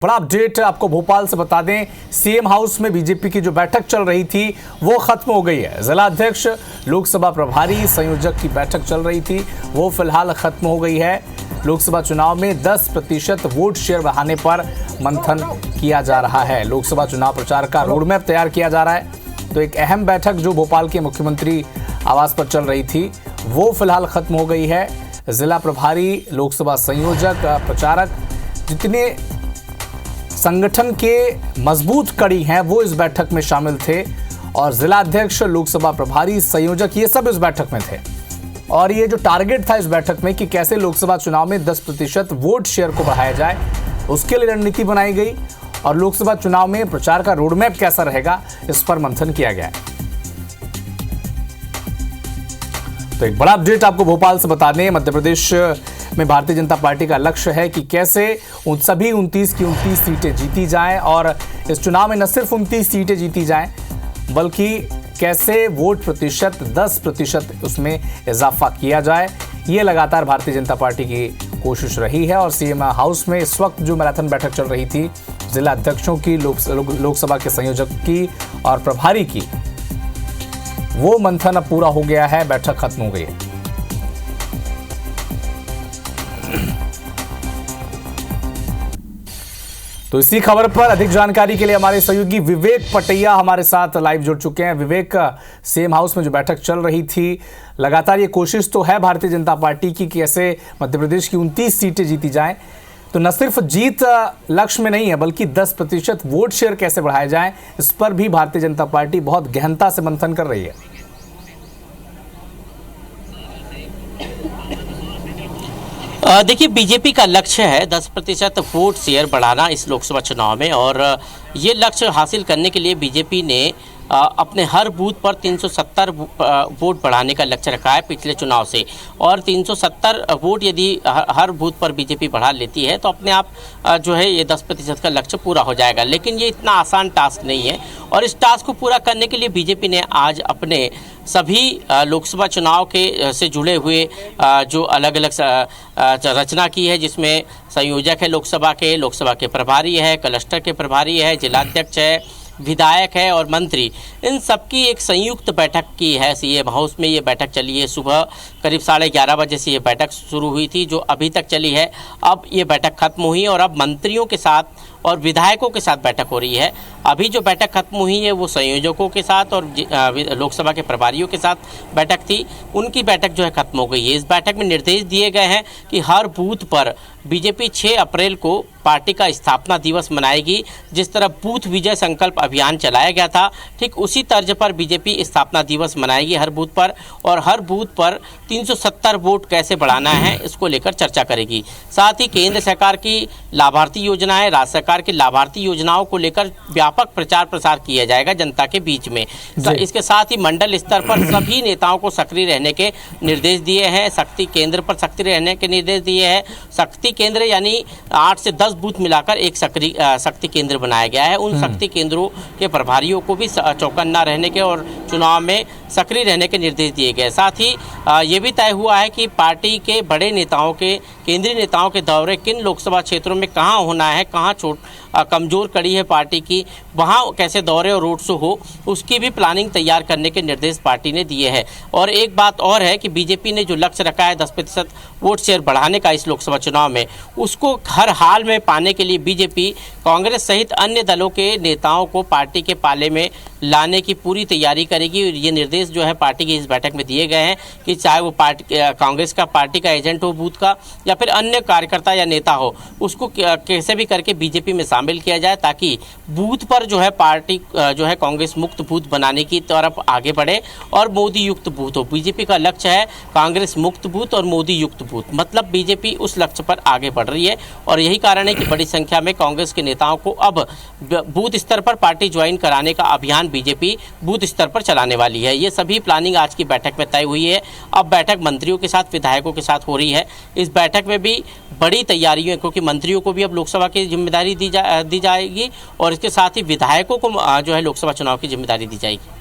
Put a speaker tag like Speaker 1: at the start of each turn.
Speaker 1: बड़ा अपडेट आपको भोपाल से बता दें, सीएम हाउस में बीजेपी की जो बैठक चल रही थी वो खत्म हो गई है। जिला अध्यक्ष, लोकसभा प्रभारी, संयोजक की बैठक चल रही थी वो फिलहाल खत्म हो गई है। लोकसभा चुनाव में 10% वोट शेयर बढ़ाने पर मंथन किया जा रहा है। लोकसभा चुनाव प्रचार का रोडमैप तैयार किया जा रहा है। तो एक अहम बैठक जो भोपाल के मुख्यमंत्री आवास पर चल रही थी वो फिलहाल खत्म हो गई है। जिला प्रभारी, लोकसभा संयोजक, प्रचारक, जितने संगठन के मजबूत कड़ी हैं वो इस बैठक में शामिल थे और जिला अध्यक्ष, लोकसभा प्रभारी, संयोजक ये सब इस बैठक में थे। और ये जो टारगेट था इस बैठक में कि कैसे लोकसभा चुनाव में 10% वोट शेयर को बढ़ाया जाए, उसके लिए रणनीति बनाई गई और लोकसभा चुनाव में प्रचार का रोडमैप कैसा रहेगा इस पर मंथन किया गया है। तो एक बड़ा अपडेट आपको भोपाल से बता दें, मध्य प्रदेश में भारतीय जनता पार्टी का लक्ष्य है कि कैसे उन सभी 29 की 29 सीटें जीती जाएं और इस चुनाव में न सिर्फ 29 सीटें जीती जाएं बल्कि कैसे वोट प्रतिशत 10% उसमें इजाफा किया जाए। ये लगातार भारतीय जनता पार्टी की कोशिश रही है और सीएम हाउस में इस वक्त जो मैराथन बैठक चल रही थी जिला अध्यक्षों की, लोकसभा के संयोजक की और प्रभारी की, वो मंथन अब पूरा हो गया है, बैठक खत्म हो गई है। तो इसी खबर पर अधिक जानकारी के लिए हमारे सहयोगी विवेक पटैया हमारे साथ लाइव जुड़ चुके हैं। विवेक, सीएम हाउस में जो बैठक चल रही थी, लगातार ये कोशिश तो है भारतीय जनता पार्टी की कि कैसे मध्य प्रदेश की 29 सीटें जीती जाएं। तो न सिर्फ जीत लक्ष्य में नहीं है बल्कि 10% वोट शेयर कैसे बढ़ाए जाएं, इस पर भी भारतीय जनता पार्टी बहुत गहनता से मंथन कर रही है।
Speaker 2: देखिए, बीजेपी का लक्ष्य है 10% वोट शेयर बढ़ाना इस लोकसभा चुनाव में और ये लक्ष्य हासिल करने के लिए बीजेपी ने अपने हर बूथ पर 370 वोट बढ़ाने का लक्ष्य रखा है पिछले चुनाव से। और 370 वोट यदि हर बूथ पर बीजेपी बढ़ा लेती है तो अपने आप जो है ये 10% का लक्ष्य पूरा हो जाएगा। लेकिन ये इतना आसान टास्क नहीं है और इस टास्क को पूरा करने के लिए बीजेपी ने आज अपने सभी लोकसभा चुनाव के से जुड़े हुए जो अलग अलग रचना की है, जिसमें संयोजक है लोकसभा के प्रभारी है, क्लस्टर के प्रभारी है, जिलाध्यक्ष है, विधायक है और मंत्री, इन सबकी एक संयुक्त बैठक की है सीएम हाउस में। ये बैठक चली है सुबह करीब 11:30 बजे से ये बैठक शुरू हुई थी जो अभी तक चली है। अब ये बैठक खत्म हुई और अब मंत्रियों के साथ और विधायकों के साथ बैठक हो रही है। अभी जो बैठक खत्म हुई है वो संयोजकों के साथ और लोकसभा के प्रभारियों के साथ बैठक थी, उनकी बैठक जो है खत्म हो गई है। इस बैठक में निर्देश दिए गए हैं कि हर बूथ पर बीजेपी 6 अप्रैल को पार्टी का स्थापना दिवस मनाएगी। जिस तरह बूथ विजय संकल्प अभियान चलाया गया था, ठीक उसी तर्ज पर बीजेपी स्थापना दिवस मनाएगी हर बूथ पर और हर बूथ पर 370 वोट कैसे बढ़ाना है इसको लेकर चर्चा करेगी। साथ ही केंद्र सरकार की लाभार्थी योजनाएं, राज्य सरकार की लाभार्थी योजनाओं को लेकर व्यापक प्रचार प्रसार किया जाएगा जनता के बीच में। इसके साथ ही मंडल स्तर पर सभी नेताओं को सक्रिय रहने के निर्देश दिए हैं। शक्ति केंद्र पर सक्रिय रहने के निर्देश दिए हैं। शक्ति केंद्र यानी 8 से 10 बूथ मिलाकर एक शक्ति केंद्र बनाया गया है। उन शक्ति केंद्रों के प्रभारियों को भी चौकन्ना रहने के और चुनाव में सक्रिय रहने के निर्देश दिए गए। साथ ही ये भी तय हुआ है कि पार्टी के बड़े नेताओं के, केंद्रीय नेताओं के दौरे किन लोकसभा क्षेत्रों में कहाँ होना है, कहाँ कमजोर कड़ी है पार्टी की, वहाँ कैसे दौरे और रोड शो हो, उसकी भी प्लानिंग तैयार करने के निर्देश पार्टी ने दिए हैं। और एक बात और है कि बीजेपी ने जो लक्ष्य रखा है 10% वोट शेयर बढ़ाने का इस लोकसभा चुनाव में, उसको हर हाल में पाने के लिए बीजेपी कांग्रेस सहित अन्य दलों के नेताओं को पार्टी के पाले में लाने की पूरी तैयारी करेगी। और ये निर्देश जो है पार्टी की इस बैठक में दिए गए हैं कि चाहे वो कांग्रेस का पार्टी का एजेंट हो बूथ का या फिर अन्य कार्यकर्ता या नेता हो, उसको कैसे भी करके बीजेपी में शामिल किया जाए ताकि बूथ पर जो है पार्टी जो है कांग्रेस मुक्त बूथ बनाने की तरफ आगे बढ़े और मोदी युक्त बूथ हो। बीजेपी का लक्ष्य है कांग्रेस मुक्त बूथ और मोदी युक्त बूथ, मतलब बीजेपी उस लक्ष्य पर आगे बढ़ रही है। और यही कारण है कि बड़ी संख्या में कांग्रेस के नेताओं को अब बूथ स्तर पर पार्टी ज्वाइन कराने का अभियान बीजेपी बूथ स्तर पर चलाने वाली है। ये सभी प्लानिंग आज की बैठक में तय हुई है। अब बैठक मंत्रियों के साथ, विधायकों के साथ हो रही है। इस बैठक में भी बड़ी तैयारियां, क्योंकि मंत्रियों को भी अब लोकसभा की जिम्मेदारी दी जाएगी और इसके साथ ही विधायकों को जो है लोकसभा चुनाव की जिम्मेदारी दी जाएगी।